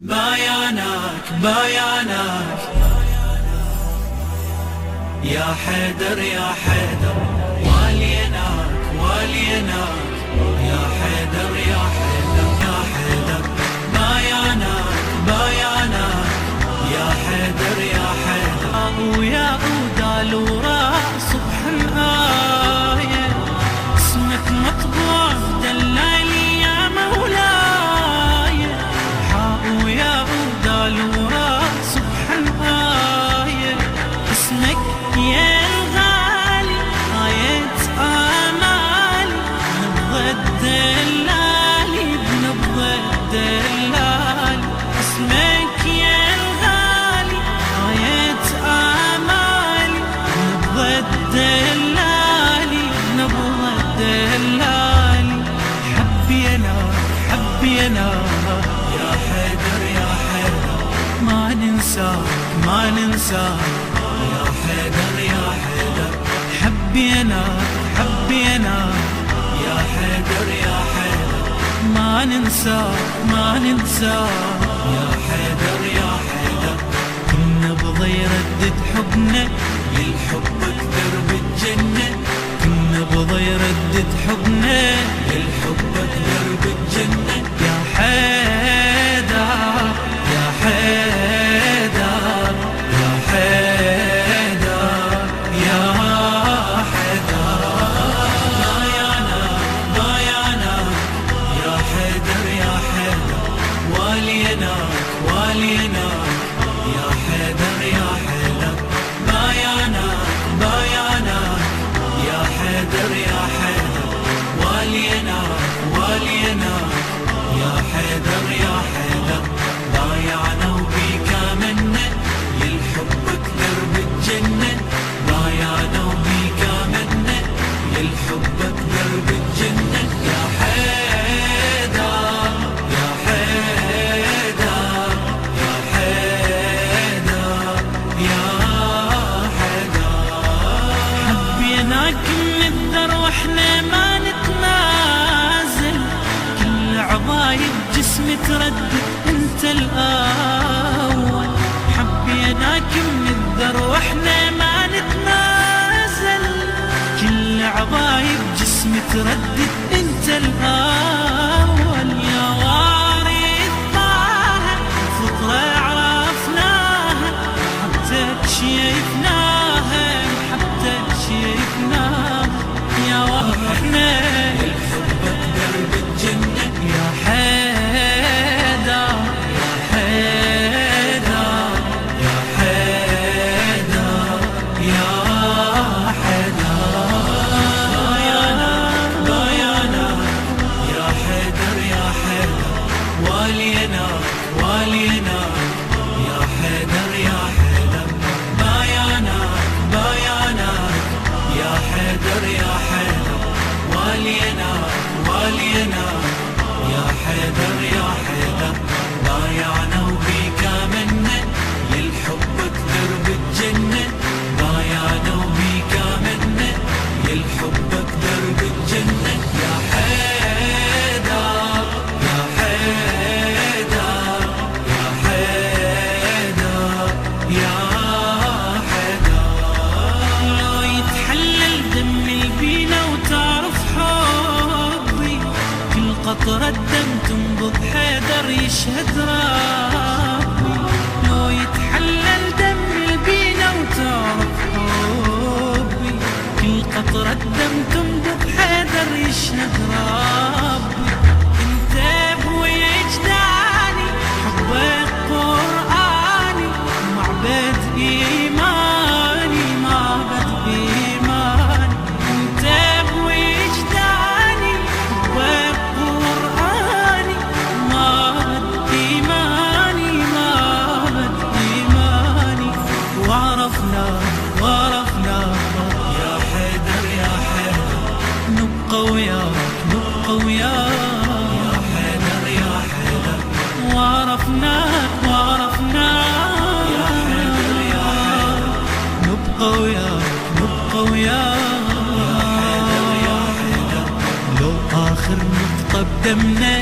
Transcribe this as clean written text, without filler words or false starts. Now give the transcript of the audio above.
بايعناك بايعناك يا حيدر يا حيدر، واليناك واليناك يا حيدر يا حيدر يا حيدر. بايعناك بايعناك يا حيدر يا حيدر، ويا عود الوراء صبح الآية اسمك مطبوع دلالي يا مولاي. حاء ويا عود الوراء صبح الآية اسمك يا الغالي آية آمالي، نبض الدلالي بنبض الدلالي. اسمك يا الغالي آية آمالي، نبض الدلالي بنبض الدلالي. حبينا حبينا يا حيدر يا حيدر، ما ننساك ما ننساك يا حيدر يا حيدر. حبينا حبينا يا حيدر يا حيدر، ما ننساك ما ننساك يا حيدر يا حيدر. كنا بضي يردد حبنا للحب درب الجنة، كنا بضي يردد حبنا للحب درب الجنة. يا حيدر يا حيدر يا حيدر يا حيدر. بايعناك بايعناك يا حيدر يا حيدر، واليناك واليناك يا حيدر يا حيدر. بايعناك بايعناك يا حيدر يا حيدر، واليناك واليناك يا حيدر يا حيدر. بايعنا وبيك آمنا للحبك درب الجنة، بايعنا وبيك آمنا للحبك درب الجنة. يا حيدر يا حيدر يا حيدر يا حيدر. حبيناك من الذر واحنا ما نتنازل، كل عضايب جسم تردد انت الاول. حبيناك من الذر واحنا ما نتنازل، كل عضايب جسم تردد انت الاول. يا وارث طه فطره عرفناها، محبتك شيفناها محبتك شيفناها. يا واحنا للحبك درب الجنة. يا حيدر يا حيدر يا حيدر يا حيدر. بايعناك بايعناك يا حيدر يا حيدر، واليناك واليناك يا حيدر يا حيدر. بايعناك بايعناك يا حيدر يا حيدر، واليناك واليناك يا حيدر يا حيدر. بايعنا وبيك آمنا للحبك درب الجنة، بايعنا وبيك آمنا للحبك درب الجنة. يا حيدر يا حيدر يا حيدر يا حيدر. لو يتحلل دم البينا وتعرف حبي، كل قطرة دم تنبض حيدر يشهد ربي. لو يتحلل دم البينا وتعرف حبي، كل قطرة دم تنبض حيدر يشهد ربي. انت ابوي اجداني حبك قرآني، معبد ايماني معبد ايماني. انت ابوي اجداني حبك قرآني، معبد ايماني معبد ايماني. وعرفنا وعرفنا يا حيدر يا حيدر، نبقى وياك نبقى وياك يا حيدر يا حيدر. وعرفناك وعرفناك يا حيدر يا حيدر، نبقى وياك نبقى وياك يا حيدر يا حيدر. لو آخر نقطة بدمنا